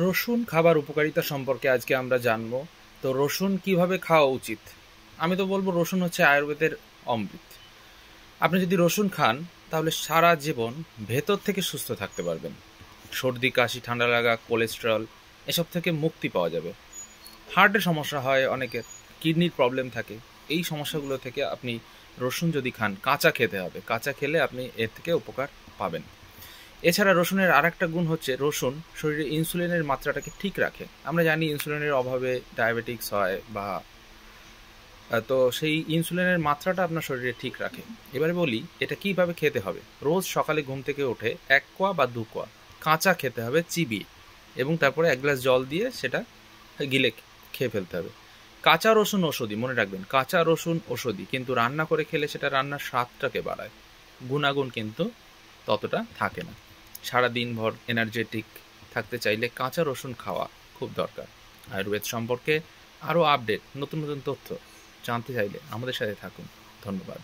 রসুন খাবার উপকারিতা সম্পর্কে আজকে আমরা জানবো। তো রসুন কিভাবে খাওয়া উচিত? আমি তো বলবো রসুন হচ্ছে আয়ুর্বেদের অমৃত। আপনি যদি রসুন খান তাহলে সারা জীবন ভেতর থেকে সুস্থ থাকতে পারবেন। সর্দি, কাশি, ঠান্ডা লাগা, কোলেস্টেরল এসব থেকে মুক্তি পাওয়া যাবে। হার্টের সমস্যা হয় অনেকের, কিডনির প্রবলেম থাকে। এই সমস্যাগুলো থেকে আপনি রসুন যদি খান, কাঁচা খেতে হবে, কাঁচা খেলে আপনি এর থেকে উপকার পাবেন। এছাড়া রসুনের আরেকটা গুণ হচ্ছে রসুন শরীরে ইনসুলিনের মাত্রাটাকে ঠিক রাখে। আমরা জানি ইনসুলিনের অভাবে ডায়াবেটিক্স হয় বা তো সেই ইনসুলিনের মাত্রাটা আপনার শরীরে ঠিক রাখে। এবারে বলি এটা কিভাবে খেতে হবে। রোজ সকালে ঘুম থেকে উঠে ১ কোয়া বা ২ কোয়া কাঁচা খেতে হবে চিবিয়ে, এবং তারপরে ১ গ্লাস জল দিয়ে সেটা গিলে খেয়ে ফেলতে হবে। কাঁচা রসুন ঔষধি, মনে রাখবেন কাঁচা রসুন ঔষধি, কিন্তু রান্না করে খেলে সেটা রান্নার স্বাদটাকে বাড়ায়, গুণাগুণ কিন্তু ততটা থাকে না। সারা দিনভর এনার্জেটিক থাকতে চাইলে কাঁচা রসুন খাওয়া খুব দরকার। আয়ুর্বেদ সম্পর্কে আরও আপডেট, নতুন নতুন তথ্য জানতে চাইলে আমাদের সাথে থাকুন। ধন্যবাদ।